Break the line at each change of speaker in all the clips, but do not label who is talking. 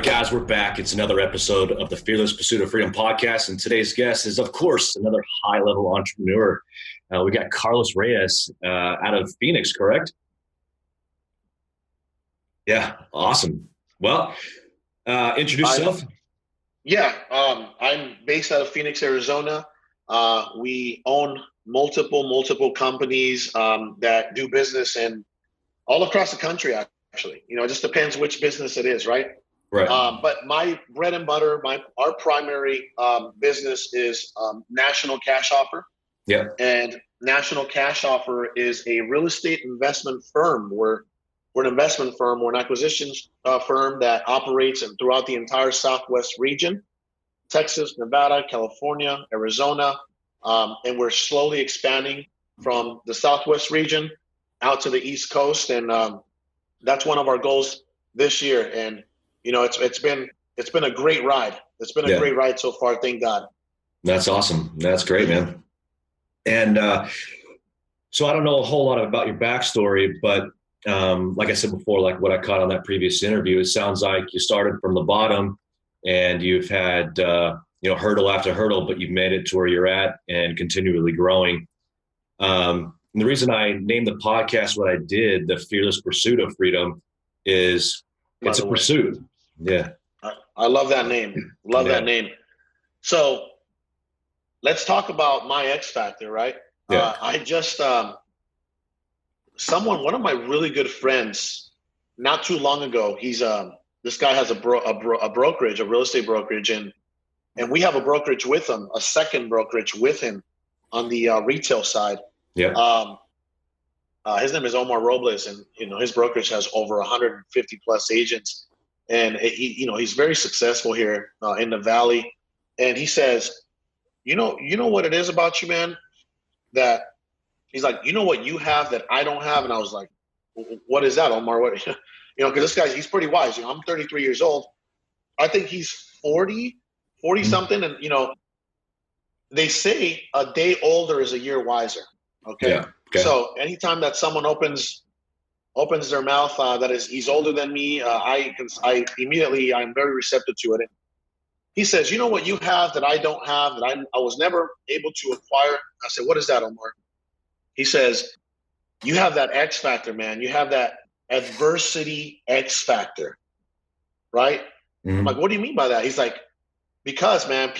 right, guys, we're back. It's another episode of the Fearless Pursuit of Freedom podcast. And today's guest is, of course, another high-level entrepreneur. We got Carlos Reyes out of Phoenix, correct? Yeah, awesome. Well, introduce yourself.
I'm based out of Phoenix, Arizona. We own multiple companies that do business in all across the country, actually. It just depends which business it is, right?
Right.
But my bread and butter, our primary business is National Cash Offer.
Yeah.
And National Cash Offer is a real estate investment firm. We're an investment firm. We're an acquisitions firm that operates throughout the entire Southwest region, Texas, Nevada, California, Arizona. And we're slowly expanding from the Southwest region out to the East Coast. And that's one of our goals this year. And it's been a great ride. It's been a great ride so far. Thank God.
That's awesome. That's great, man. And so I don't know a whole lot about your backstory, but like I said before, like what I caught on that previous interview, it sounds like you started from the bottom and you've had, hurdle after hurdle, but you've made it to where you're at and continually growing. And the reason I named the podcast what I did, the Fearless Pursuit of Freedom, is it's a pursuit. Yeah.
I love that name. That name. So let's talk about my X factor, right?
Yeah.
I just, one of my really good friends, not too long ago, this guy has a brokerage, a real estate brokerage. And we have a brokerage with him, a second brokerage with him on the retail side.
Yeah.
His name is Omar Robles, and his brokerage has over 150 plus agents, and he's very successful here in the Valley. And he says, you know what it is about you, man, that he's like, what you have that I don't have. And I was like, what is that, Omar? What, because this guy, he's pretty wise. I'm 33 years old. I think he's 40 something. And, they say a day older is a year wiser. Okay.
Yeah. Okay.
So anytime that someone opens their mouth, he's older than me, I'm very receptive to it. And he says, you know what you have that I don't have, that I was never able to acquire. I said, what is that, Omar? He says, you have that X factor, man. You have that adversity X factor, right?
Mm-hmm.
I'm like, what do you mean by that? He's like, because, man,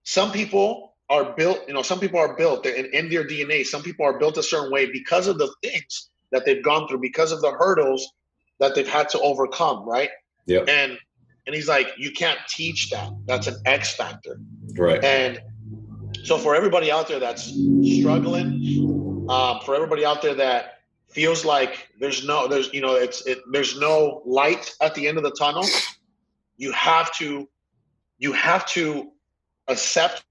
some people are built, they're in their DNA. Some people are built a certain way because of the things that they've gone through, because of the hurdles that they've had to overcome, right?
Yeah.
And he's like, you can't teach that. That's an X factor.
Right.
And so for everybody out there that's struggling, for everybody out there that feels like there's no light at the end of the tunnel, you have to accept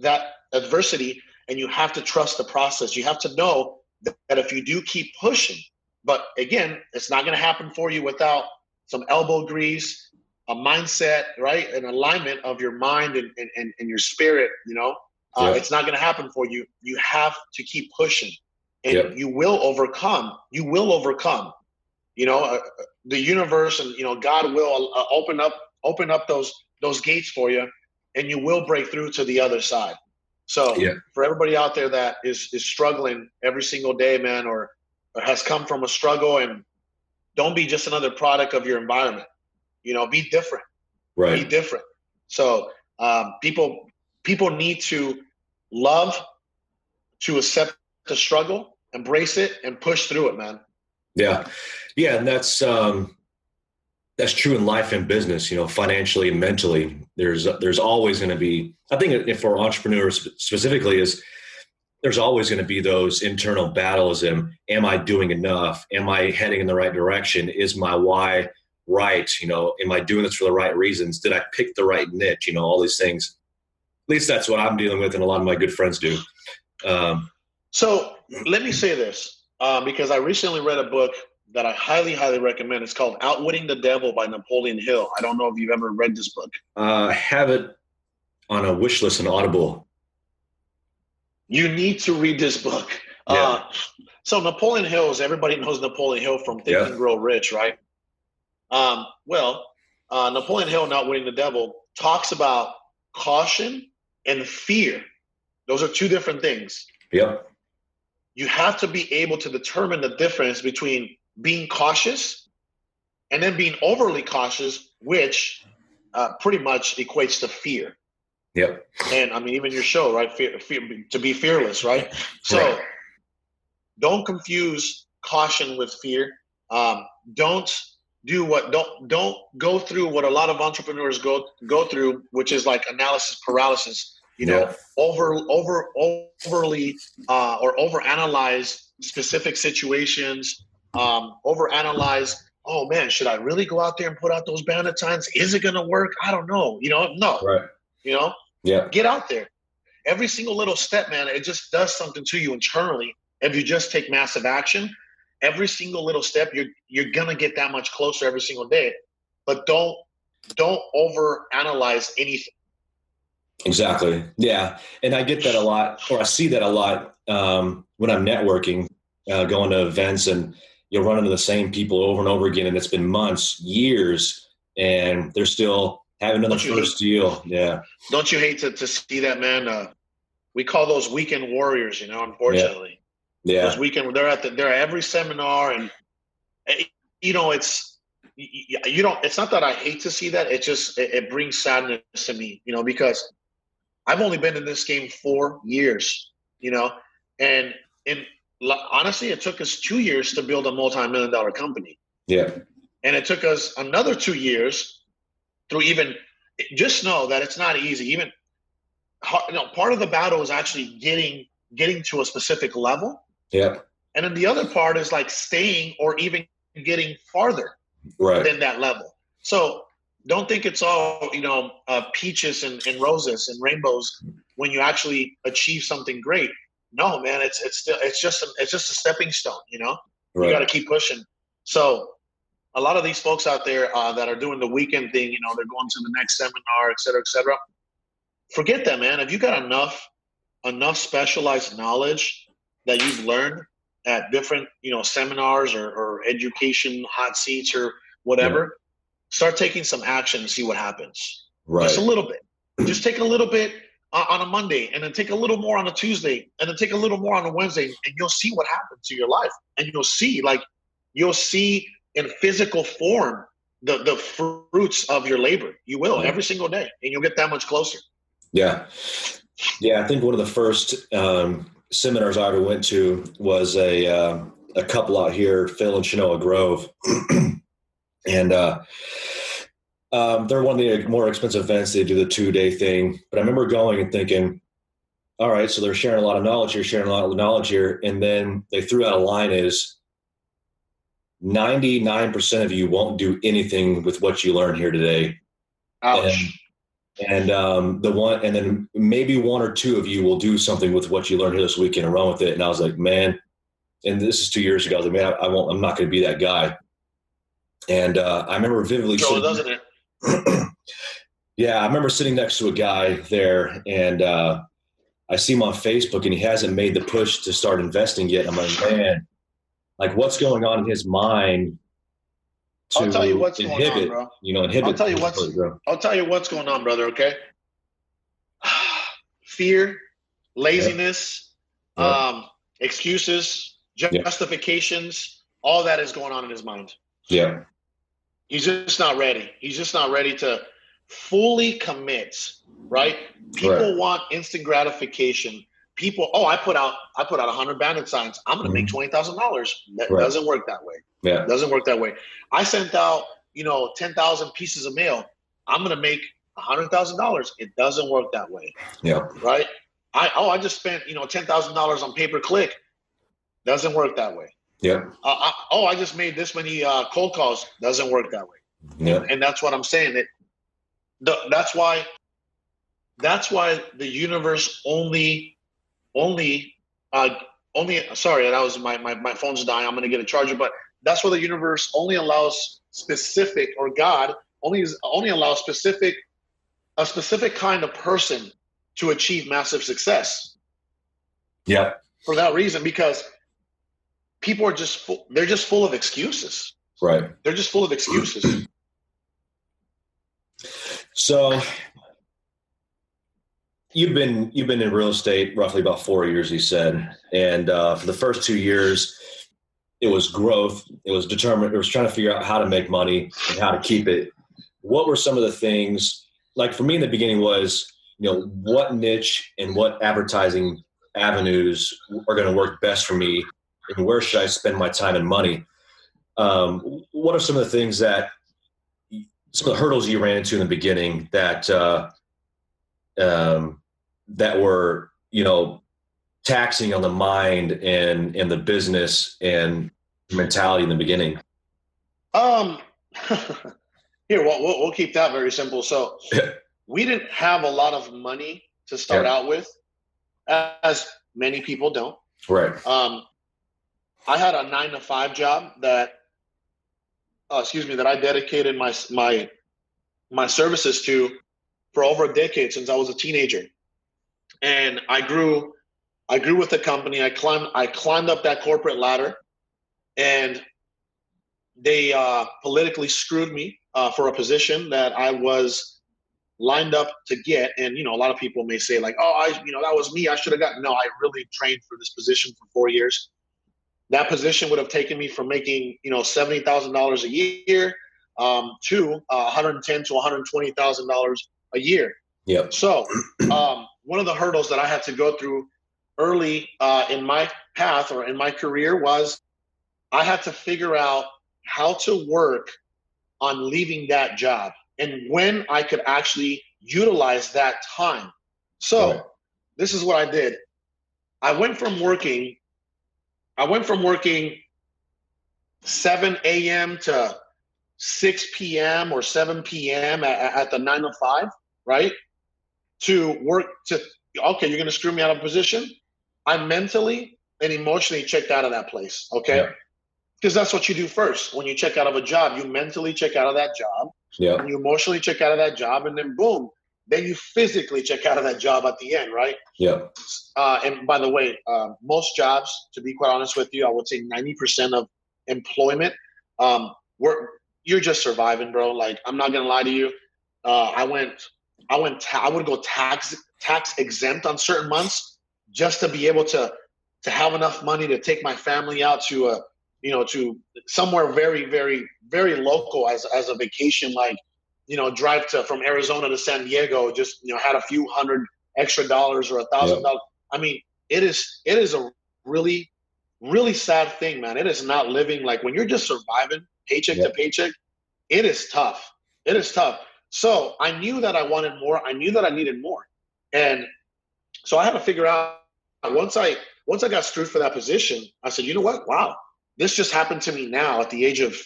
that adversity, and you have to trust the process. You have to know that if you do keep pushing, but again, it's not going to happen for you without some elbow grease, a mindset, right? An alignment of your mind and your spirit, It's not going to happen for you. You have to keep pushing, and you will overcome. You will overcome. The universe and God will open up those gates for you, and you will break through to the other side. So for everybody out there that is struggling every single day, man, or has come from a struggle, and don't be just another product of your environment. Be different.
Right.
Be different. So people need to love, to accept the struggle, embrace it, and push through it, man.
Yeah. Yeah. And that's true in life and business, financially and mentally. There's always going to be, I think if for entrepreneurs specifically, there's always going to be those internal battles. And am I doing enough? Am I heading in the right direction? Is my why right? Am I doing this for the right reasons? Did I pick the right niche? All these things. At least that's what I'm dealing with, and a lot of my good friends do.
So let me say this, because I recently read a book that I highly, highly recommend. It's called Outwitting the Devil by Napoleon Hill. I don't know if you've ever read this book.
I have it on a wish list on Audible.
You need to read this book.
Yeah.
So Napoleon Hill, everybody knows Napoleon Hill from Think and Grow Rich, right? Napoleon Hill, Not Winning the Devil, talks about caution and fear. Those are two different things.
Yep.
You have to be able to determine the difference between being cautious and then being overly cautious, which pretty much equates to fear.
Yep.
And I mean, even your show, right? Fear, to be fearless, right? So don't confuse caution with fear. Don't go through what a lot of entrepreneurs go through, which is like analysis paralysis. You know, overly or overanalyze specific situations. Overanalyze. Oh man, should I really go out there and put out those bandit signs? Is it going to work? I don't know. You know, no.
Right.
You know, get out there. Every single little step, man, it just does something to you internally. If you just take massive action, every single little step, you're gonna get that much closer every single day. But don't over analyze anything.
Exactly. Yeah, and I get that a lot, or I see that a lot when I'm networking, going to events, and you'll run into the same people over and over again, and it's been months, years, and they're still having another first deal. Yeah.
Don't you hate to see that, man? We call those weekend warriors, you know, unfortunately.
Yeah.
Those weekend, they're at every seminar, and you know, it's not that I hate to see that. It just, it brings sadness to me, you know, because I've only been in this game 4 years, you know, and honestly, it took us 2 years to build a multi-million-dollar company.
Yeah.
And it took us another 2 years through just know that it's not easy. Even, you know, part of the battle is actually getting to a specific level.
Yeah.
And then the other part is like staying or even getting farther than that level. So don't think it's all, you know, peaches and roses and rainbows when you actually achieve something great. No, man, it's just a stepping stone, you know. You got to keep pushing. So a lot of these folks out there that are doing the weekend thing, you know, they're going to the next seminar, et cetera, et cetera. Forget that, man. If you got enough specialized knowledge that you've learned at different, you know, seminars or education hot seats or whatever, start taking some action and see what happens. Right. Just a little bit. Just take a little bit on a Monday, and then take a little more on a Tuesday, and then take a little more on a Wednesday, and you'll see what happens to your life. And you'll see in physical form the fruits of your labor. You will every single day, and you'll get that much closer.
Yeah. Yeah. I think one of the first seminars I ever went to was a couple out here, Phil and Shanoa Grove. And they're one of the more expensive events. They do the 2-day thing. But I remember going and thinking, all right, so they're sharing a lot of knowledge here, And then they threw out a line is 99% of you won't do anything with what you learn here today.
Ouch.
And then maybe 1 or 2 of you will do something with what you learned here this weekend and run with it. And I was like, man, and this is 2 years ago. I was like, man, I'm not going to be that guy. And I remember vividly.
Doesn't it?
Yeah, I remember sitting next to a guy there, and I see him on Facebook, and he hasn't made the push to start investing yet. I'm like, man, like what's going on in his mind?
I'll tell you what's going on, bro. I'll tell you what's going on, brother. Okay. Fear, laziness, excuses, justifications, all that is going on in his mind.
Yeah.
He's just not ready. He's just not ready to fully commit, right? People want instant gratification. People, I put out 100 bandit signs. I'm going to make $20,000. That doesn't work that way. Yeah. It doesn't work that way. I sent out, 10,000 pieces of mail. I'm going to make $100,000. It doesn't work that way.
Yeah.
Right. I just spent, $10,000 on pay-per-click. Doesn't work that way.
Yeah.
I just made this many cold calls. Doesn't work that way.
Yeah.
And that's what I'm saying. That's why the universe only. Sorry, that was my phone's dying. I'm gonna get a charger. But that's why the universe only allows specific, or God only allows a specific kind of person to achieve massive success.
Yeah.
For that reason, because people are they're just full of excuses.
Right.
They're just full of excuses.
So you've been in real estate roughly about 4 years, you said, and for the first 2 years, it was growth. It was determined. It was trying to figure out how to make money and how to keep it. What were some of the things? Like for me in the beginning was, what niche and what advertising avenues are going to work best for me, and where should I spend my time and money? What are some of the things some of the hurdles you ran into in the beginning that were, taxing on the mind and the business and mentality in the beginning?
Um, Here, we'll keep that very simple. So we didn't have a lot of money to start out with, as many people don't.
Right.
I had a 9 to 5 job that I dedicated my services to for over a decade since I was a teenager, and I grew with the company. I climbed up that corporate ladder, and they politically screwed me for a position that I was lined up to get. And a lot of people may say like, "Oh, that was me. I should have gotten." No, I really trained for this position for 4 years. That position would have taken me from making $70,000 a year to $110,000 to $120,000 a year.
Yep.
So one of the hurdles that I had to go through early in my path or in my career was I had to figure out how to work on leaving that job and when I could actually utilize that time. So This is what I did. I went from working 7 a.m. to 6 p.m. or 7 p.m. at the 9 to 5, right? Okay, you're going to screw me out of position. I mentally and emotionally checked out of that place, okay?
Yeah.
Because that's what you do first. When you check out of a job, you mentally check out of that job.
Yeah.
And you emotionally check out of that job, and then boom, then you physically check out of that job at the end, right?
Yeah.
And by the way, most jobs, to be quite honest with you, I would say 90% of employment, you're just surviving, bro. Like, I'm not gonna lie to you. I would go tax exempt on certain months just to be able to have enough money to take my family out to to somewhere very, very, very local as a vacation, like, drive from Arizona to San Diego, just, had a few $100 extra or $1,000.
Yep.
I mean, it is a really, really sad thing, man. It is not living like when you're just surviving paycheck to paycheck. It is tough. It is tough. So I knew that I wanted more. I knew that I needed more. And so I had to figure out, once I got screwed for that position, I said, you know what? Wow, this just happened to me now at the age of,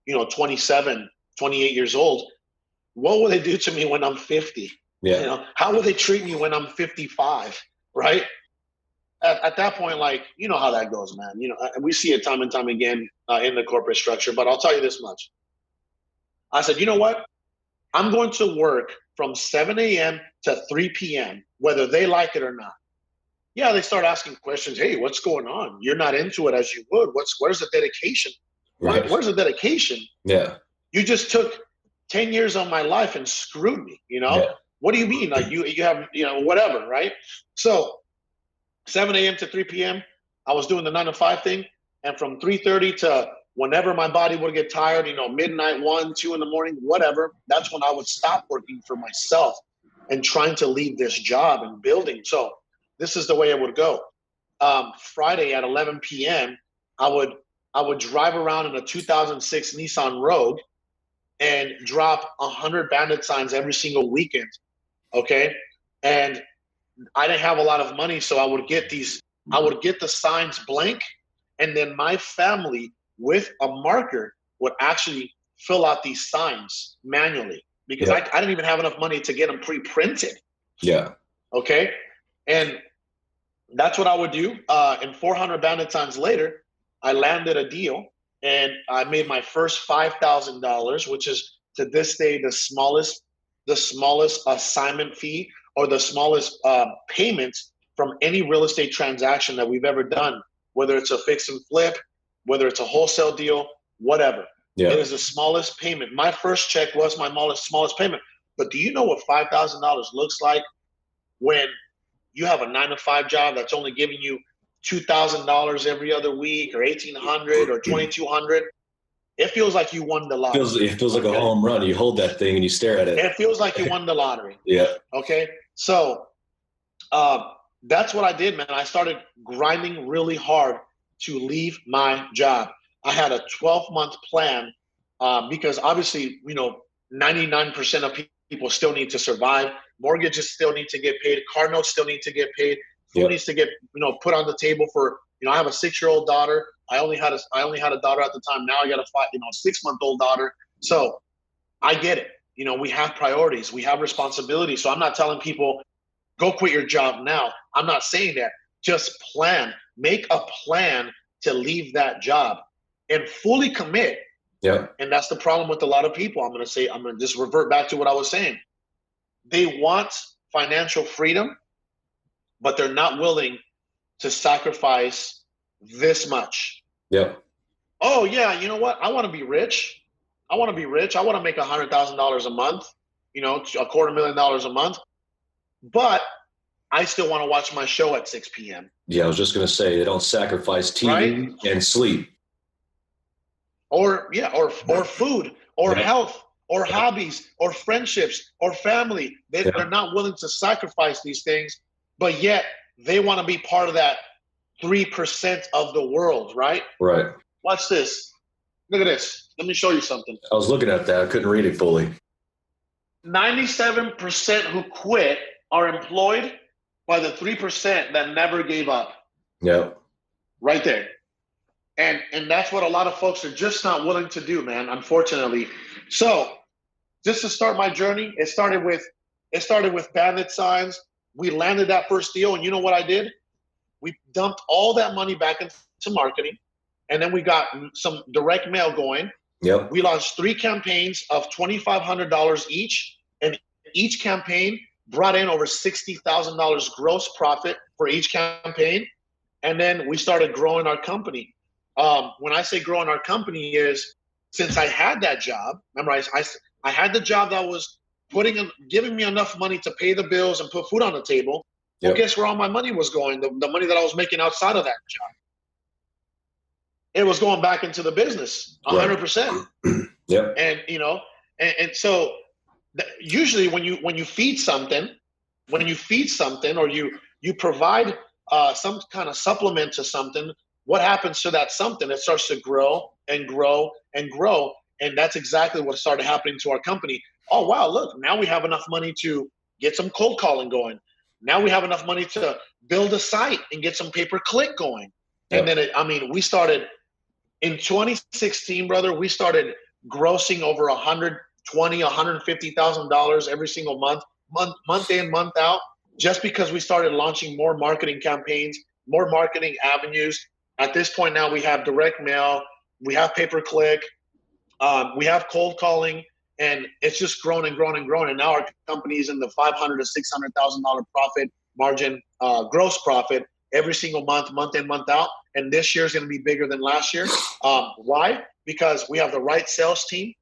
27, 28 years old. What will they do to me when I'm 50?
Yeah.
How will they treat me when I'm 55? Right? At that point, like, you know how that goes, man. We see it time and time again in the corporate structure. But I'll tell you this much. I said, you know what? I'm going to work from 7 a.m. to 3 p.m., whether they like it or not. Yeah, they start asking questions. Hey, what's going on? You're not into it as you would. Where's the dedication?
Right.
Where's the dedication?
Yeah.
You just took 10 years of my life and screwed me,
Yeah.
What do you mean? Like, you have, whatever, right? So 7 a.m. to 3 p.m., I was doing the 9 to 5 thing. And from 3:30 to whenever my body would get tired, midnight, 1, 2 in the morning, whatever, that's when I would stop working for myself and trying to leave this job and building. So this is the way it would go. Friday at 11 p.m., I would drive around in a 2006 Nissan Rogue and drop 100 bandit signs every single weekend, okay? And I didn't have a lot of money, so I would get the signs blank, and then my family with a marker would actually fill out these signs manually because I didn't even have enough money to get them pre-printed.
Yeah.
Okay? And that's what I would do. And 400 bandit signs later, I landed a deal and I made my first $5,000, which is to this day the smallest assignment fee or the smallest payment from any real estate transaction that we've ever done, whether it's a fix and flip, whether it's a wholesale deal, whatever. Yeah. It is the smallest payment. My first check was my smallest payment. But do you know what $5,000 looks like when you have a 9-to-5 job that's only giving you $2,000 every other week, or $1,800 or $2,200? It feels like you won the lottery.
It feels like a home run. You hold that thing and you stare at it.
It feels like you won the lottery.
Yeah.
Okay. So that's what I did, man. I started grinding really hard to leave my job. I had a 12-month plan because obviously, 99% of people still need to survive. Mortgages still need to get paid. Car notes still need to get paid. Food needs to get, put on the table for, I have a 6-year-old daughter. I only had a daughter at the time. Now I got a 6-month-old daughter. So I get it. We have priorities. We have responsibilities. So I'm not telling people, go quit your job now. I'm not saying that. Just plan. Make a plan to leave that job and fully commit.
Yeah.
And that's the problem with a lot of people. I'm going to just revert back to what I was saying. They want financial freedom, but they're not willing to sacrifice this much.
Yeah.
Oh, yeah. You know what? I want to be rich. I want to make $100,000 a month, $250,000 a month. But I still want to watch my show at 6 p.m.
Yeah, I was just going to say, they don't sacrifice TV and sleep.
Or food, or health, or hobbies, or friendships, or family. They're not willing to sacrifice these things, but yet they want to be part of that 3% of the world, right?
Right.
Watch this. Look at this. Let me show you something.
I was looking at that. I couldn't read it fully.
97% who quit are employed by the 3% that never gave up.
Yeah.
Right there. And that's what a lot of folks are just not willing to do, man, unfortunately. So just to start my journey, it started with bandit signs. We landed that first deal, and you know what I did? We dumped all that money back into marketing, and then we got some direct mail going.
Yep.
We launched 3 campaigns of $2,500 each, and each campaign brought in over $60,000 gross profit for each campaign. And then we started growing our company. When I say growing our company is, since I had that job, remember I had the job that was giving me enough money to pay the bills and put food on the table. Well, guess where all my money was going? The money that I was making outside of that job. It was going back into the business, 100%.
Yep.
And and so usually when you feed something, or you provide some kind of supplement to something, what happens to that something? It starts to grow and grow and grow. And that's exactly what started happening to our company. Oh, wow, look, now we have enough money to get some cold calling going. Now we have enough money to build a site and get some pay-per-click going. Yep. And then, we started in 2016, brother, we started grossing over $120,000, $150,000 every single month in, month out, just because we started launching more marketing campaigns, more marketing avenues. At this point now, we have direct mail, we have pay-per-click, we have cold calling, and it's just grown and grown and grown. And now our company is in the $500,000 to $600,000 profit margin, gross profit every single month in, month out. And this year is going to be bigger than last year. Why? Because we have the right sales team.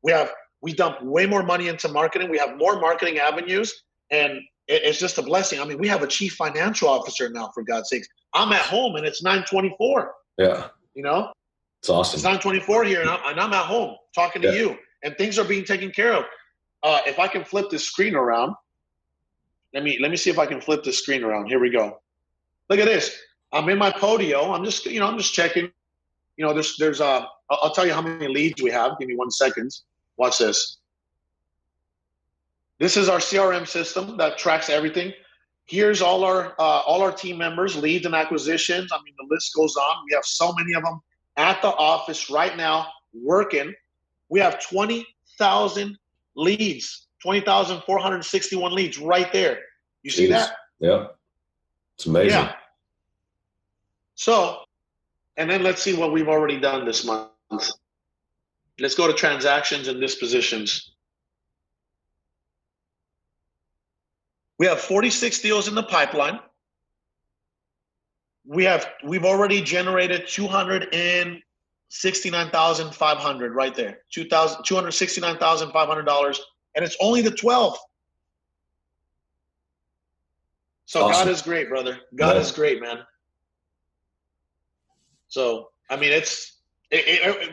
We dump way more money into marketing. We have more marketing avenues, and it's just a blessing. We have a chief financial officer now, for God's sakes. I'm at home and it's 9:24.
Yeah.
It's
awesome.
It's 9:24 here, and I'm at home talking to you, and things are being taken care of. If I can flip this screen around, let me see if I can flip this screen around. Here we go. Look at this. I'm in my Podio. I'm just checking. There's I'll tell you how many leads we have. Give me 1 second. Watch this. This is our CRM system that tracks everything. Here's all our team members, leads and acquisitions. The list goes on. We have so many of them at the office right now working. We have 20,000 leads, 20,461 leads right there. You see that?
Yeah. It's amazing.
Yeah. So, and then let's see what we've already done this month. Let's go to transactions and dispositions. We have 46 deals in the pipeline. We've already generated $269,500 right there. $269,500 and it's only the 12th. So
Awesome.
God is great, brother. God is great, man. So, I mean,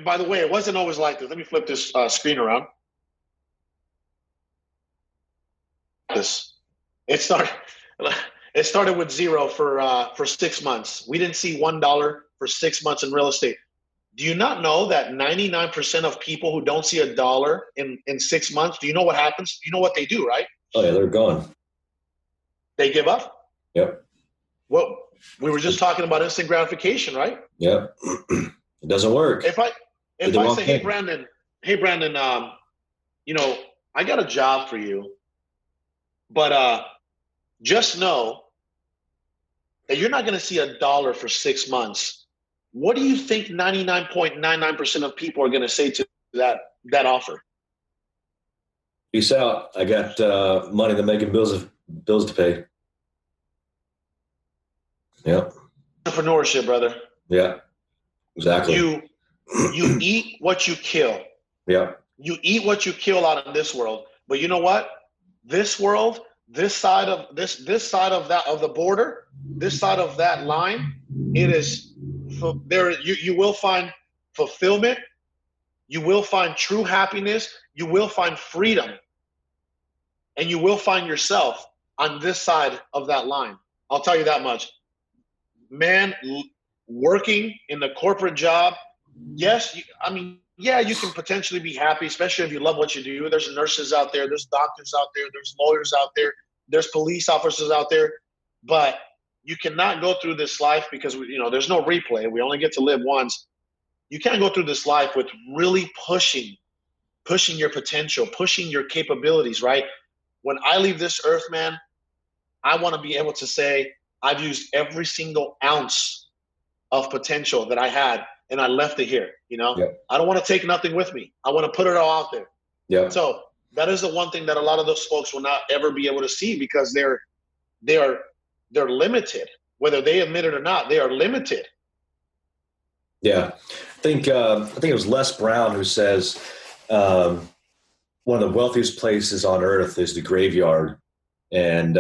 by the way, it wasn't always like this. Let me flip this screen around. It started with zero for 6 months. We didn't see $1 for 6 months in real estate. Do you not know that 99% of people who don't see a dollar in 6 months, do you know what happens? You know what they do, right?
Oh yeah, they're gone.
They give up.
Yep.
Well, we were just talking about instant gratification, right?
Yep. It doesn't work.
If I say, hey Brandon, you know, I got a job for you, but just know that you're not going to see a dollar for 6 months. What do you think 99.99% of people are going to say to that offer?
Peace out. I got money to making bills to pay. Yeah.
Entrepreneurship, brother.
Yeah. Exactly.
You eat what you kill.
Yeah.
You eat what you kill out in this world. But you know what? This world, this side of the border, this side of that line, it is there. You will find fulfillment. You will find true happiness. You will find freedom, and you will find yourself on this side of that line. I'll tell you that much. Man, working in the corporate job, yes, you can potentially be happy, especially if you love what you do. There's nurses out there, there's doctors out there, there's lawyers out there, there's police officers out there, but you cannot go through this life because there's no replay. We only get to live once. You can't go through this life with really pushing your potential, pushing your capabilities, right? When I leave this earth, man, I want to be able to say I've used every single ounce of potential that I had, and I left it here.
Yep.
I don't want to take nothing with me. I want to put it all out there.
Yeah.
So that is the one thing that a lot of those folks will not ever be able to see because they're limited, whether they admit it or not. They are limited.
Yeah, I think it was Les Brown who says one of the wealthiest places on earth is the graveyard, and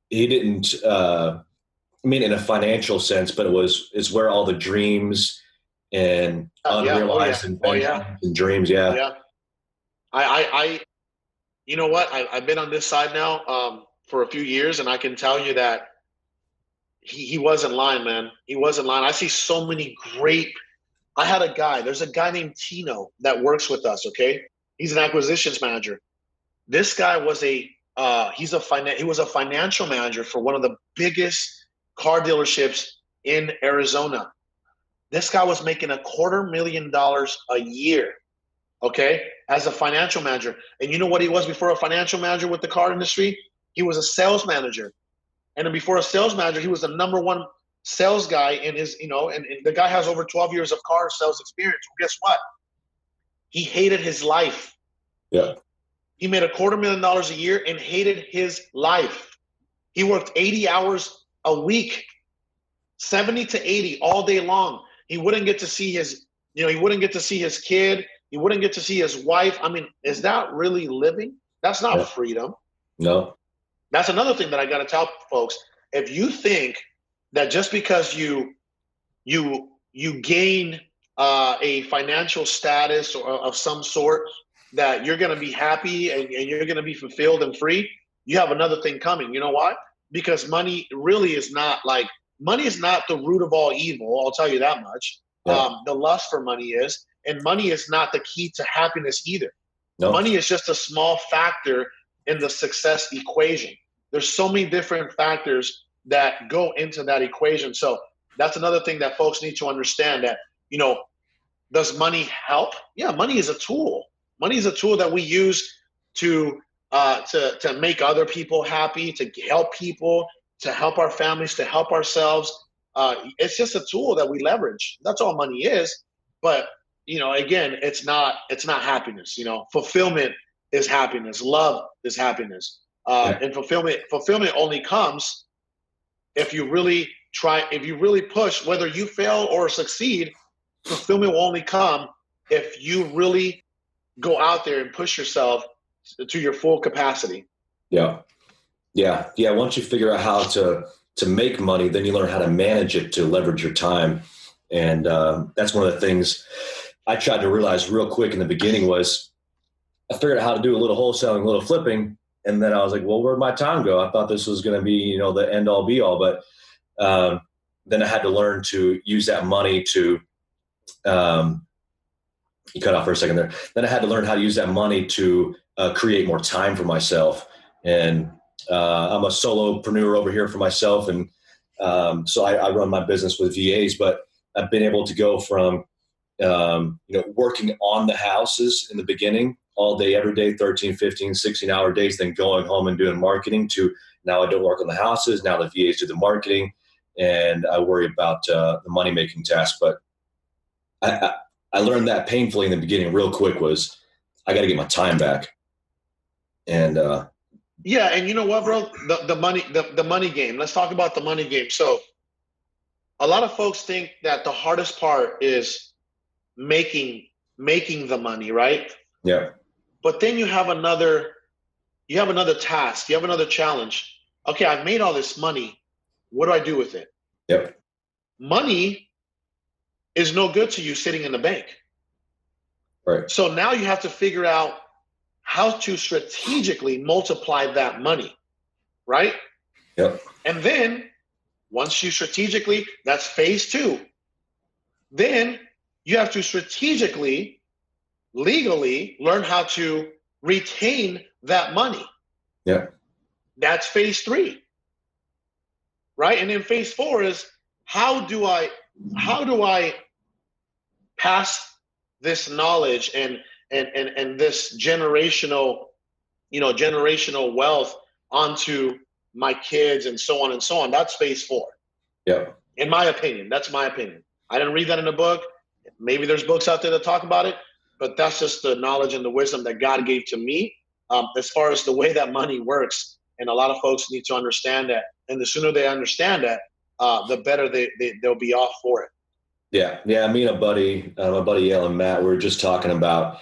he didn't mean in a financial sense, but it's where all the dreams and unrealized intentions and dreams. Yeah.
Yeah. I you know what? I've been on this side now for a few years, and I can tell you that he wasn't lying, man. He wasn't lying. I see so many great. There's a guy named Tino that works with us. Okay, he's an acquisitions manager. This guy was he was a financial manager for one of the biggest car dealerships in Arizona. This guy was making $250,000 a year, okay, as a financial manager. And you know what he was before a financial manager with the car industry? He was a sales manager. And then before a sales manager, he was the number one sales guy in his, and the guy has over 12 years of car sales experience. Well, guess what? He hated his life.
Yeah.
He made $250,000 a year and hated his life. He worked 80 hours a week, 70 to 80 all day long. He wouldn't get to see his kid. He wouldn't get to see his wife. I mean, is that really living? That's not freedom.
No.
That's another thing that I got to tell folks. If you think that just because you gain a financial status or of some sort that you're going to be happy and you're going to be fulfilled and free, you have another thing coming. You know why? Because money really is not the root of all evil. I'll tell you that much.
Yeah.
The lust for money is, and money is not the key to happiness either.
No.
Money is just a small factor in the success equation. There's so many different factors that go into that equation. So that's another thing that folks need to understand that, does money help? Yeah, money is a tool. Money is a tool that we use to make other people happy, to help people, to help our families, to help ourselves. It's just a tool that we leverage. That's all money is. But, again, it's not happiness. Fulfillment is happiness. Love is happiness. And fulfillment only comes if you really push, whether you fail or succeed. Fulfillment will only come if you really go out there and push yourself to your full capacity.
Yeah. Yeah. Yeah. Once you figure out how to make money, then you learn how to manage it to leverage your time. And that's one of the things I tried to realize real quick in the beginning was I figured out how to do a little wholesaling, a little flipping. And then I was like, well, where'd my time go? I thought this was going to be, the end all be all. But then I had to learn to use that money to, you cut off for a second there. Then I had to learn how to use that money to create more time for myself. And I'm a solopreneur over here for myself. And so I run my business with VAs, but I've been able to go from, working on the houses in the beginning all day, every day, 13, 15, 16-hour days, then going home and doing marketing to now I don't work on the houses. Now the VAs do the marketing and I worry about the money-making task. But I learned that painfully in the beginning real quick was I got to get my time back. And
yeah. And you know what, bro, the money game, let's talk about the money game. So a lot of folks think that the hardest part is making the money, right?
Yeah.
But then you have another task, you have another challenge. Okay, I've made all this money. What do I do with it?
Yep.
Money is no good to you sitting in the bank.
Right.
So now you have to figure out how to strategically multiply that money, right?
Yep.
And then once you strategically, that's phase 2. Then you have to strategically, legally learn how to retain that money.
Yeah.
That's phase 3. Right? And then phase 4 is how do I pass this knowledge and this generational wealth onto my kids and so on and so on. That's phase 4.
Yeah.
In my opinion, that's my opinion. I didn't read that in a book. Maybe there's books out there that talk about it, but that's just the knowledge and the wisdom that God gave to me as far as the way that money works. And a lot of folks need to understand that. And the sooner they understand that, the better they'll be off for it.
Yeah. Yeah. Me and my buddy Yale and Matt, we were just talking about,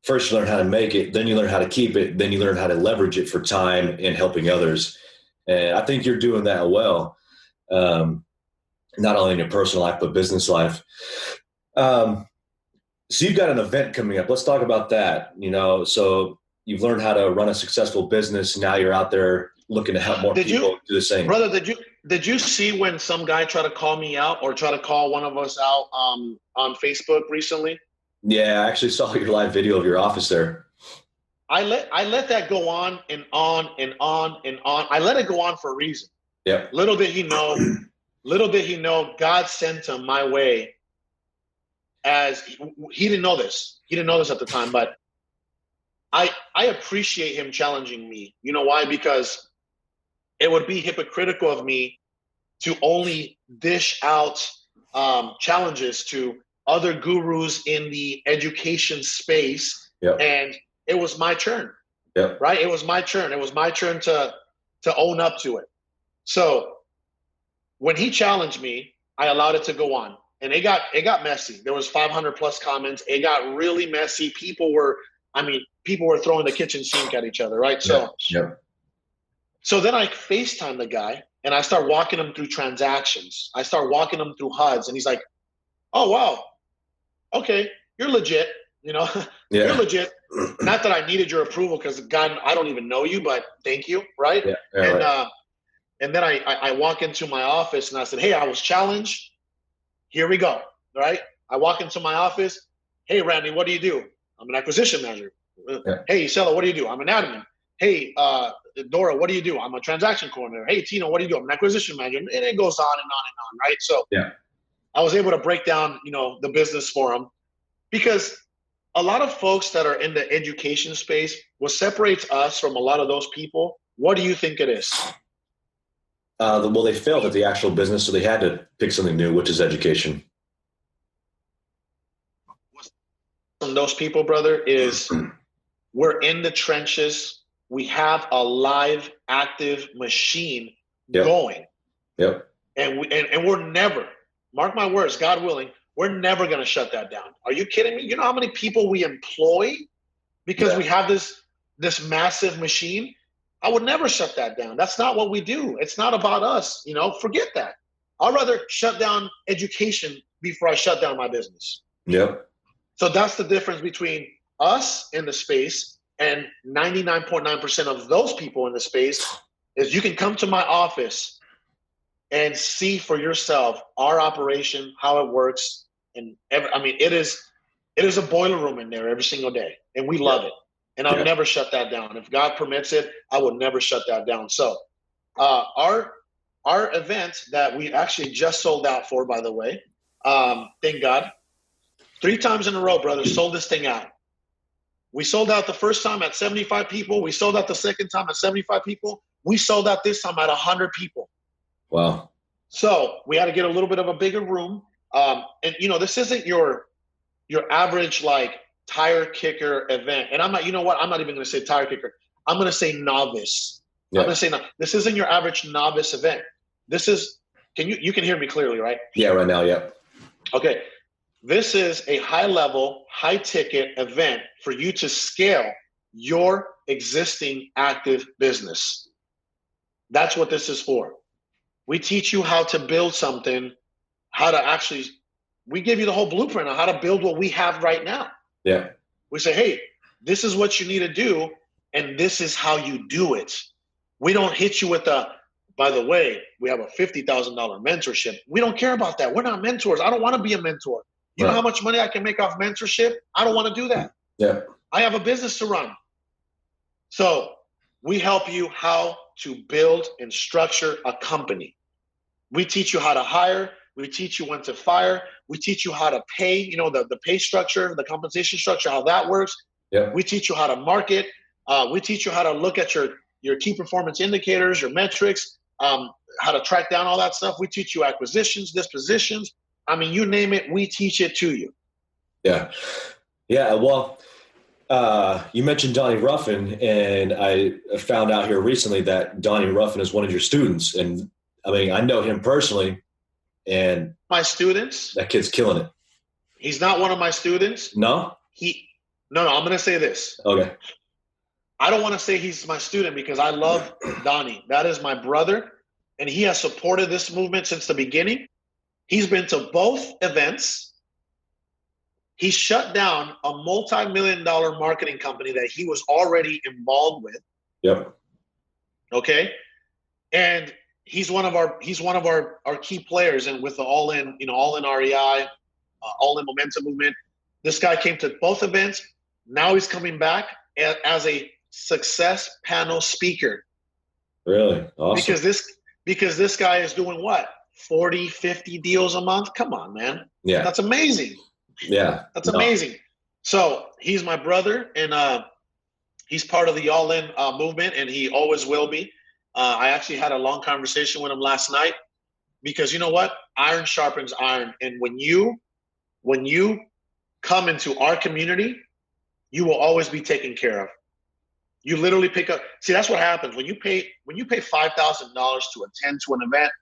first you learn how to make it, then you learn how to keep it, then you learn how to leverage it for time and helping others. And I think you're doing that well. Not only in your personal life, but business life. So you've got an event coming up. Let's talk about that. So you've learned how to run a successful business. Now you're out there looking to help more people do the same.
Brother, did you see when some guy tried to call me out or try to call one of us out on Facebook recently?
Yeah, I actually saw your live video of your office there.
I let that go on and on and on and on. I let it go on for a reason.
Yeah.
Little did he know, God sent him my way. As he didn't know this. He didn't know this at the time, but I appreciate him challenging me. You know why? Because it would be hypocritical of me to only dish out challenges to other gurus in the education space.
Yep.
And it was my turn.
Yep.
Right? It was my turn. It was my turn to own up to it. So when he challenged me, I allowed it to go on. And it got messy. There was 500 plus comments. It got really messy. People were throwing the kitchen sink at each other, right? So then I FaceTime the guy and I start walking him through transactions. I start walking him through HUDs and he's like, oh, wow. Okay. You're legit.
Yeah.
You're legit. Not that I needed your approval because God, I don't even know you, but thank you. Right.
Yeah,
and,
right.
And then I walk into my office and I said, hey, I was challenged. Here we go. Right. I walk into my office. Hey, Randy, what do you do? I'm an acquisition manager.
Yeah.
Hey, Sela, what do you do? I'm an admin. Hey, Dora, what do you do? I'm a transaction coordinator. Hey, Tino, what do you do? I'm an acquisition manager. And it goes on and on and on, right? So
yeah.
I was able to break down, the business for them because a lot of folks that are in the education space, what separates us from a lot of those people, what do you think it is?
Well, they failed at the actual business, so they had to pick something new, which is education.
Those people, brother, is we're in the trenches. We have a live, active machine going.
Yep.
And we're never, mark my words, God willing, We're never going to shut that down. Are you kidding me? You know how many people we employ because we have this massive machine? I would never shut that down. That's not what we do. It's not about us. You know, forget that. I'd rather shut down education before I shut down my business.
Yep.
So that's the difference between us in the space and 99.9% of those people in the space is you can come to my office and see for yourself our operation, how it works. And it is a boiler room in there every single day, and we love it. And I'll never shut that down. If God permits it, I will never shut that down. So our event that we actually just sold out for, by the way, thank God, 3 times in a row, brother, sold this thing out. We sold out the first time at 75 people. We sold out the second time at 75 people. We sold out this time at 100 people.
Wow.
So we had to get a little bit of a bigger room. And, you know, this isn't your average, like, tire kicker event. And I'm not even going to say tire kicker. I'm going to say novice. Yeah. I'm going to say, this isn't your average novice event. This is, you can hear me clearly, right?
Yeah, right now, yeah.
Okay. This is a high-level, high-ticket event for you to scale your existing active business. That's what this is for. We teach you how to build something, we give you the whole blueprint on how to build what we have right now.
Yeah.
We say, hey, this is what you need to do, and this is how you do it. We don't hit you with by the way, we have a $50,000 mentorship. We don't care about that. We're not mentors. I don't want to be a mentor. You know how much money I can make off mentorship? I don't want to do that.
Yeah.
I have a business to run. So we help you how to build and structure a company. We teach you how to hire. We teach you when to fire. We teach you how to pay, you know, the pay structure, the compensation structure, how that works.
Yeah.
We teach you how to market. We teach you how to look at your key performance indicators, your metrics, how to track down all that stuff. We teach you acquisitions, dispositions. I mean, you name it, we teach it to you.
Yeah. Yeah. Well, you mentioned Donnie Ruffin, and I found out here recently that Donnie Ruffin is one of your students. And I mean, I know him personally, and
my students,
that kid's killing it.
He's not one of my students.
No?
No, I'm going to say this.
Okay.
I don't want to say he's my student because I love Donnie. That is my brother, and he has supported this movement since the beginning. He's been to both events. He shut down a multi-million-dollar marketing company that he was already involved with.
Yep.
Okay. And he's one of our key players, and with the All In REI, All In Momentum movement. This guy came to both events. Now he's coming back as a success panel speaker.
Really? Awesome.
Because this guy is doing what? 40, 50 deals a month? Come on, man.
Yeah.
That's amazing.
Yeah.
That's amazing. So he's my brother, and he's part of the All In movement, and he always will be. I actually had a long conversation with him last night because you know what? Iron sharpens iron. And when you come into our community, you will always be taken care of. You literally pick up. See, that's what happens when you pay $5,000 to attend to an event.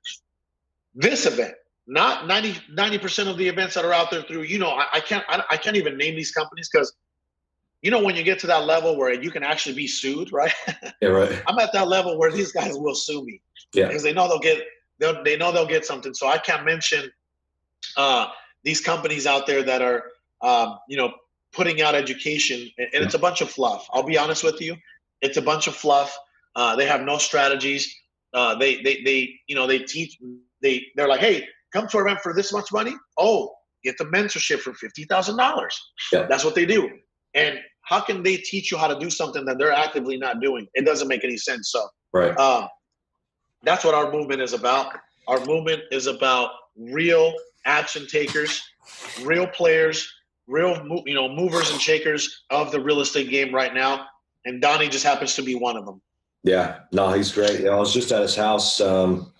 This event, not 90% of the events that are out there through, you know, I can't even name these companies because, you know, when you get to that level where you can actually be sued, right?
Yeah, right.
I'm at that level where these guys will sue me.
Yeah.
Because they know they'll get something. So I can't mention these companies out there that are, you know, putting out education, and it's a bunch of fluff. I'll be honest with you. It's a bunch of fluff. They have no strategies. They're like, hey, come to our event for this much money. Oh, get the mentorship for $50,000.
Yeah.
That's what they do. And how can they teach you how to do something that they're actively not doing? It doesn't make any sense. So
right.
That's what our movement is about. Our movement is about real action takers, real players, real movers and shakers of the real estate game right now. And Donnie just happens to be one of them.
Yeah, no, he's great. I was just at his house, I don't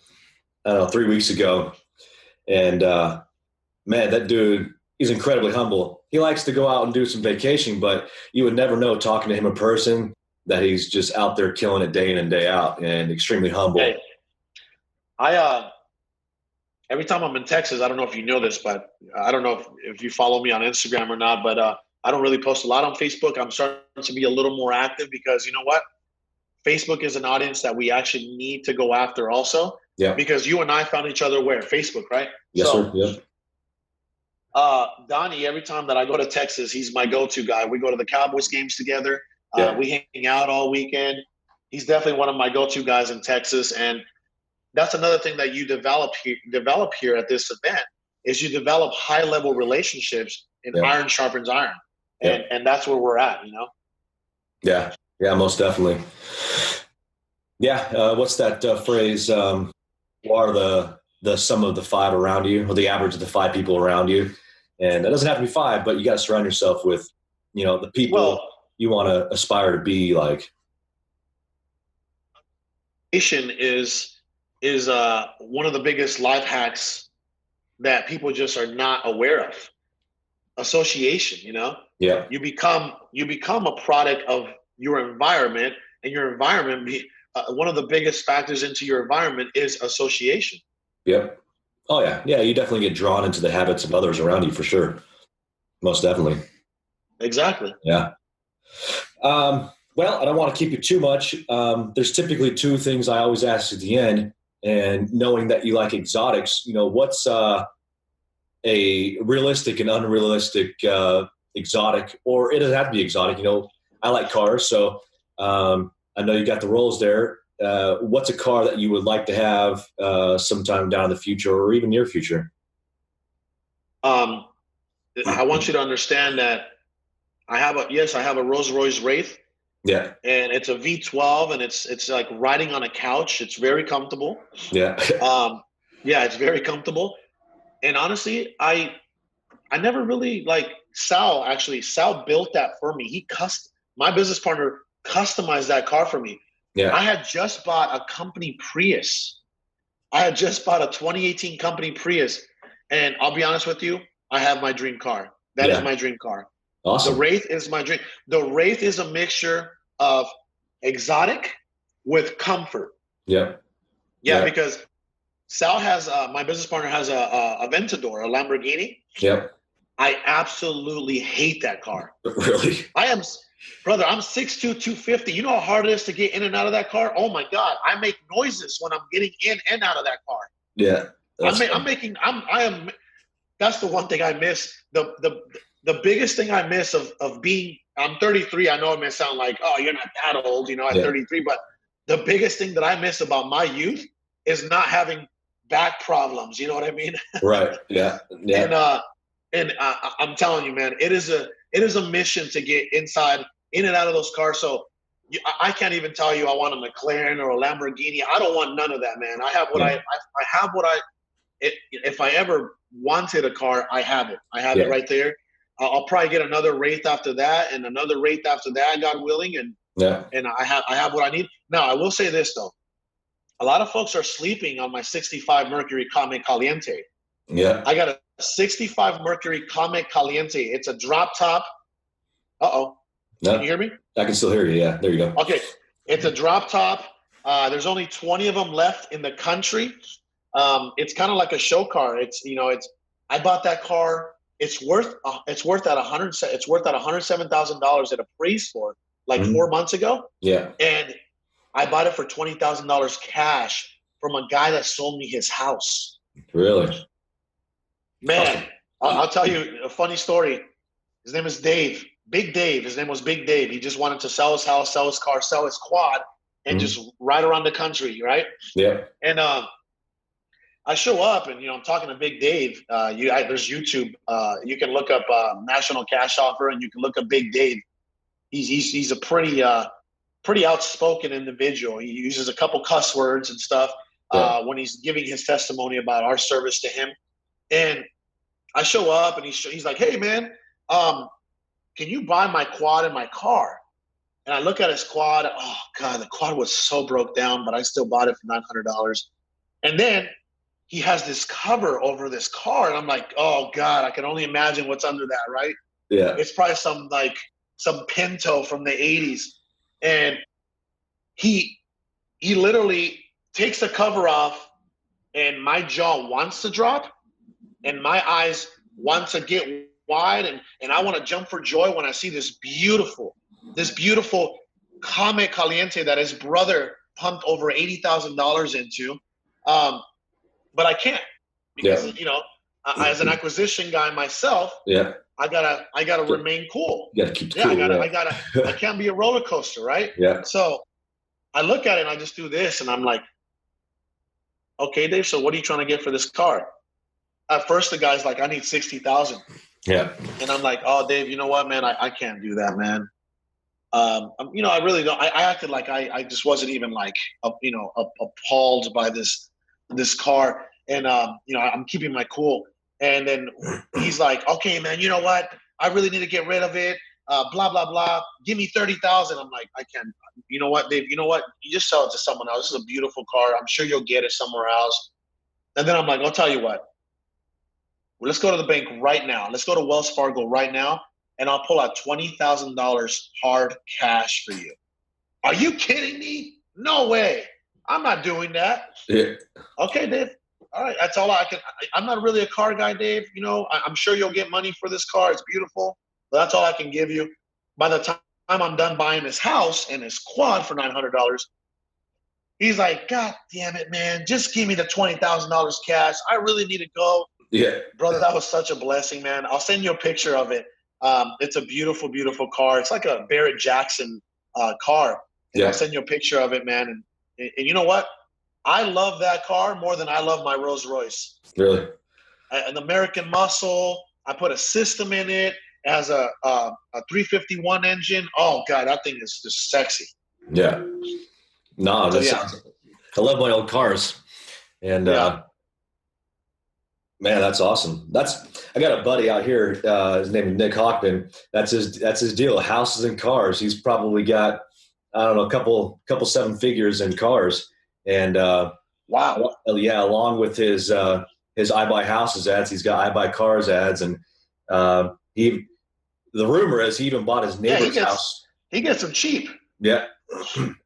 know, 3 weeks ago. And man, that dude, he's incredibly humble. He likes to go out and do some vacation, but you would never know talking to him in person that he's just out there killing it day in and day out and extremely humble.
Hey, every time I'm in Texas, I don't know if you know this, but I don't know if you follow me on Instagram or not, but I don't really post a lot on Facebook. I'm starting to be a little more active because you know what? Facebook is an audience that we actually need to go after also.
Yeah.
Because you and I found each other where? Facebook, right?
Yes, sir. Yep.
Donnie, every time that I go to Texas, he's my go-to guy. We go to the Cowboys games together.
Yeah.
We hang out all weekend. He's definitely one of my go-to guys in Texas. And that's another thing that you develop here at this event is you develop high-level relationships, and iron sharpens iron. And that's where we're at, you know?
Yeah. Yeah, most definitely. Yeah. What's that phrase? What are the sum of the five around you, or the average of the five people around you? And that doesn't have to be five, but you got to surround yourself with, you know, the people you want to aspire to be like.
Is one of the biggest life hacks that people just are not aware of. Association, you know?
Yeah.
You become a product of your environment, and your environment, one of the biggest factors into your environment is association.
Yep. Oh yeah. Yeah. You definitely get drawn into the habits of others around you for sure. Most definitely.
Exactly.
Yeah. Well, I don't want to keep you too much. There's typically two things I always ask at the end, and knowing that you like exotics, you know, what's a realistic and unrealistic exotic, or it doesn't have to be exotic. You know, I like cars, so I know you got the Rolls there. What's a car that you would like to have sometime down in the future, or even near future?
I want you to understand that I have a Rolls-Royce Wraith.
Yeah.
And it's a V12, and it's like riding on a couch. It's very comfortable.
Yeah.
Yeah, it's very comfortable. And honestly, I never really like Sal. Actually, Sal built that for me. My business partner customized that car for me.
Yeah.
I had just bought a company Prius. I had just bought a 2018 company Prius, and I'll be honest with you, I have my dream car. That is my dream car.
Awesome.
The Wraith is my dream. The Wraith is a mixture of exotic with comfort.
Yeah.
Yeah, because Sal has my business partner has a Aventador, a Lamborghini.
Yep.
I absolutely hate that car.
Really?
I'm 6'2", 250. You know how hard it is to get in and out of that car? Oh my God. I make noises when I'm getting in and out of that car.
Yeah.
That's the one thing I miss. The biggest thing I miss of being, I'm 33. I know it may sound like, oh, you're not that old, you know, at 33, but the biggest thing that I miss about my youth is not having back problems. You know what I mean?
Right. Yeah. Yeah.
And I'm telling you, man, it is a mission to get in and out of those cars. So I can't even tell you I want a McLaren or a Lamborghini. I don't want none of that, man. I have what if I ever wanted a car, I have it. I have it right there. I'll probably get another Wraith after that, and another Wraith after that, God willing, and I have what I need. Now, I will say this though, a lot of folks are sleeping on my '65 Mercury Comet Caliente.
Yeah,
I got a '65 Mercury Comet Caliente. It's a drop top. No. Can you hear me?
I can still hear you. Yeah, there you go.
Okay, it's a drop top. There's only 20 of them left in the country. It's kind of like a show car. I bought that car. It's worth at $107,000 at appraised for like 4 months ago.
Yeah.
And I bought it for $20,000 cash from a guy that sold me his house.
Really?
Man, I'll tell you a funny story. His name is Dave. Big Dave. His name was Big Dave. He just wanted to sell his house, sell his car, sell his quad, and just ride around the country, right?
Yeah.
And I show up, and I'm talking to Big Dave. There's YouTube. You can look up National Cash Offer, and you can look up Big Dave. He's a pretty outspoken individual. He uses a couple cuss words and stuff when he's giving his testimony about our service to him. And I show up, and he's like, "Hey, man, can you buy my quad and my car?" And I look at his quad. Oh God, the quad was so broke down, but I still bought it for $900. And then he has this cover over this car, and I'm like, oh God, I can only imagine what's under that, right?
Yeah.
It's probably some Pinto from the 80s. And he literally takes the cover off, and my jaw wants to drop and my eyes want to get wide, and I want to jump for joy when I see this beautiful Comet Caliente that his brother pumped over $80,000 into. But I can't because,
Yeah.
as an acquisition guy myself,
Yeah.
I gotta remain cool.
You got to keep
Yeah,
cool.
I can't be a roller coaster, right?
Yeah.
So I look at it and I just do this, and I'm like, okay, Dave. So what are you trying to get for this car? At first, the guy's like, I need 60,000,
Yeah.
and I'm like, oh, Dave, you know what, man? I can't do that, man. I really don't. I acted like I just wasn't even like, appalled by this car, and I'm keeping my cool. And then he's like, okay, man, you know what? I really need to get rid of it. Blah blah blah. Give me 30,000. I'm like, I can't. You know what, Dave? You know what? You just sell it to someone else. This is a beautiful car. I'm sure you'll get it somewhere else. And then I'm like, I'll tell you what. Well, let's go to the bank right now. Let's go to Wells Fargo right now, and I'll pull out $20,000 hard cash for you. Are you kidding me? No way. I'm not doing that.
Yeah.
Okay, Dave. All right, that's all I can. I'm not really a car guy, Dave. I'm sure you'll get money for this car. It's beautiful, but that's all I can give you. By the time I'm done buying his house and his quad for $900, he's like, God damn it, man. Just give me the $20,000 cash. I really need to go.
Yeah.
Brother, that was such a blessing, man. I'll send you a picture of it. It's a beautiful, beautiful car. It's like a Barrett Jackson car. And
Yeah.
I'll send you a picture of it, man. And you know what? I love that car more than I love my Rolls Royce.
Really?
An American Muscle. I put a system in it. It has a 351 engine. Oh, God, that thing is just sexy.
Yeah. No,
So, yeah.
I love my old cars. And,
Yeah.
man, that's awesome. I got a buddy out here. His name is Nick Hockman. That's his deal. Houses and cars. He's probably got, I don't know, a couple seven figures in cars. And
Wow.
yeah, along with his I buy houses ads, he's got I buy cars ads, and the rumor is he even bought his neighbor's house.
He gets them cheap.
Yeah,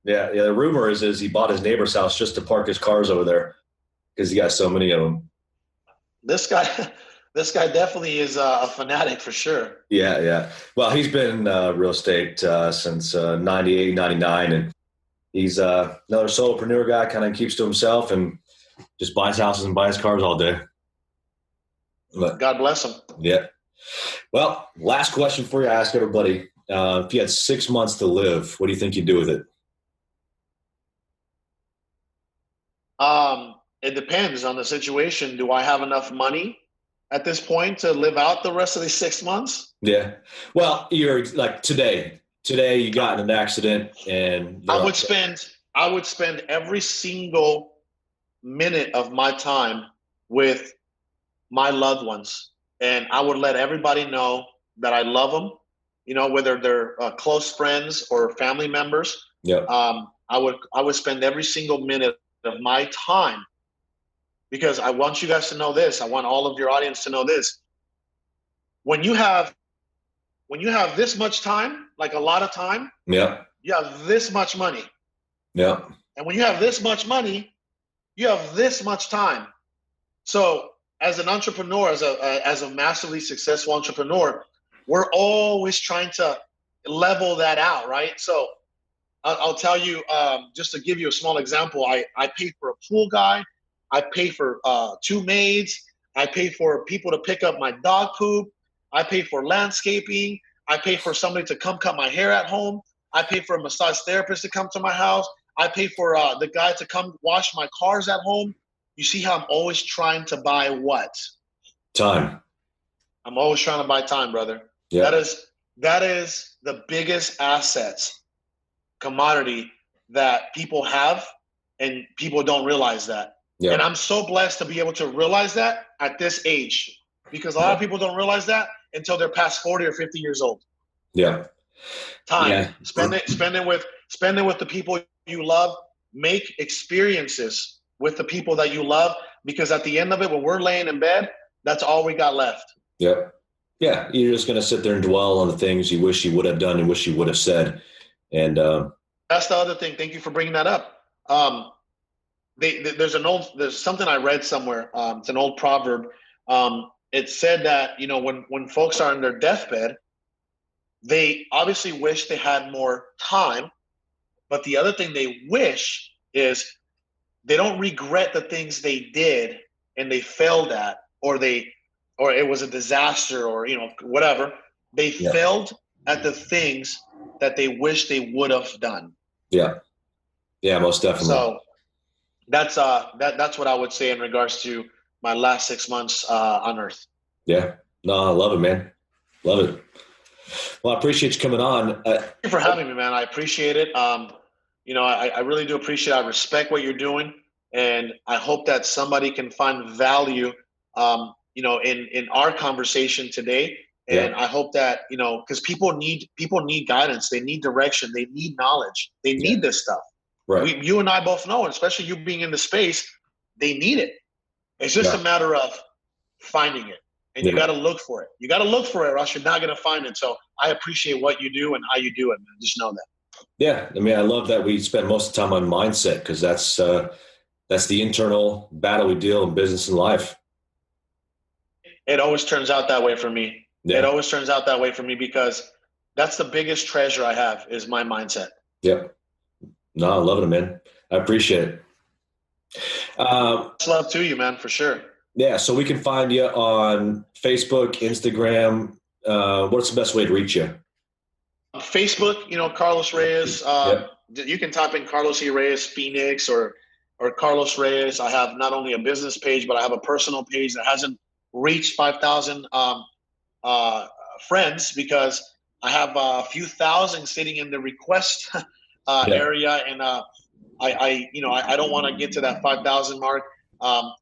yeah. The rumor is he bought his neighbor's house just to park his cars over there because he got so many of them.
This guy definitely is a fanatic for sure.
Yeah, yeah. Well, he's been real estate since 98, 99, and he's another solopreneur guy, kind of keeps to himself and just buys houses and buys cars all day. But,
God bless him.
Yeah. Well, last question for you. I ask everybody, if you had 6 months to live, what do you think you'd do with it?
It depends on the situation. Do I have enough money at this point to live out the rest of these 6 months?
Yeah. Well, you're like today you got in an accident and
I would spend every single minute of my time with my loved ones, and I would let everybody know that I love them, whether they're close friends or family members.
Yeah.
I would spend every single minute of my time, because I want you guys to know this. I want all of your audience to know this. When you have this much time, like a lot of time,
Yeah.
you have this much money.
Yeah.
And when you have this much money, you have this much time. So as an entrepreneur, as a massively successful entrepreneur, we're always trying to level that out, right? So I'll tell you, just to give you a small example, I pay for a pool guy. I pay for 2 maids. I pay for people to pick up my dog poop. I pay for landscaping. I pay for somebody to come cut my hair at home. I pay for a massage therapist to come to my house. I pay for the guy to come wash my cars at home. You see how I'm always trying to buy what?
Time.
I'm always trying to buy time, brother.
Yeah.
That is the biggest assets commodity that people have, and people don't realize that.
Yeah.
And I'm so blessed to be able to realize that at this age, because a lot of people don't realize that until they're past 40 or 50 years old.
Yeah.
Time.
Yeah.
Spend it with the people you love. Make experiences with the people that you love, because at the end of it, when we're laying in bed, that's all we got left.
Yeah. Yeah. You're just going to sit there and dwell on the things you wish you would have done and wish you would have said. And
that's the other thing. Thank you for bringing that up. there's something I read somewhere. It's an old proverb. It said that, when folks are on their deathbed, they obviously wish they had more time, but the other thing they wish is they don't regret the things they did and they failed at, or it was a disaster, or whatever. They
Yeah.
failed at the things that they wish they would have done.
Yeah. Yeah, most definitely.
So that's what I would say in regards to my last 6 months on Earth.
Yeah. No, I love it, man. Love it. Well, I appreciate you coming on.
Thank you for having me, man. I appreciate it. I really do appreciate it. I respect what you're doing, and I hope that somebody can find value, in our conversation today. And I hope that, because people need guidance. They need direction. They need knowledge. They need this stuff.
Right.
You and I both know, and especially you being in the space, they need it. It's just a matter of finding it. And you got to look for it. You got to look for it, or else you're not going to find it. So I appreciate what you do and how you do it, man. Just know that.
Yeah. I mean, I love that we spend most of the time on mindset, because that's the internal battle we deal in business and life.
It always turns out that way for me.
Yeah.
It always turns out that way for me, because that's the biggest treasure I have, is my mindset.
Yep. No, I love it, man. I appreciate it.
Much love to you, man, for sure.
Yeah. So we can find you on Facebook, Instagram. What's the best way to reach you?
Facebook, Carlos Reyes. You can type in Carlos E. Reyes Phoenix or Carlos Reyes. I have not only a business page, but I have a personal page that hasn't reached 5,000 friends, because I have a few thousand sitting in the request area, and I don't want to get to that 5,000 mark.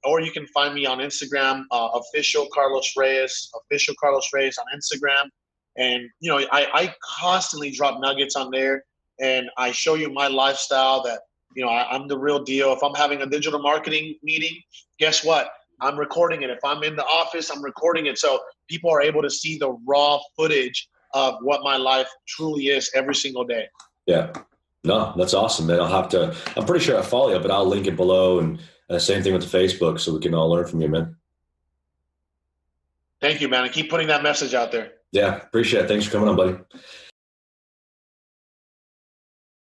Or you can find me on Instagram, official Carlos Reyes on Instagram. And, I constantly drop nuggets on there, and I show you my lifestyle, that, I'm the real deal. If I'm having a digital marketing meeting, guess what? I'm recording it. If I'm in the office, I'm recording it. So people are able to see the raw footage of what my life truly is every single day.
Yeah. No, that's awesome, man. I'm pretty sure I follow you, but I'll link it below, and same thing with the Facebook, so we can all learn from you, man.
Thank you, man. And keep putting that message out there.
Yeah. Appreciate it. Thanks for coming on, buddy.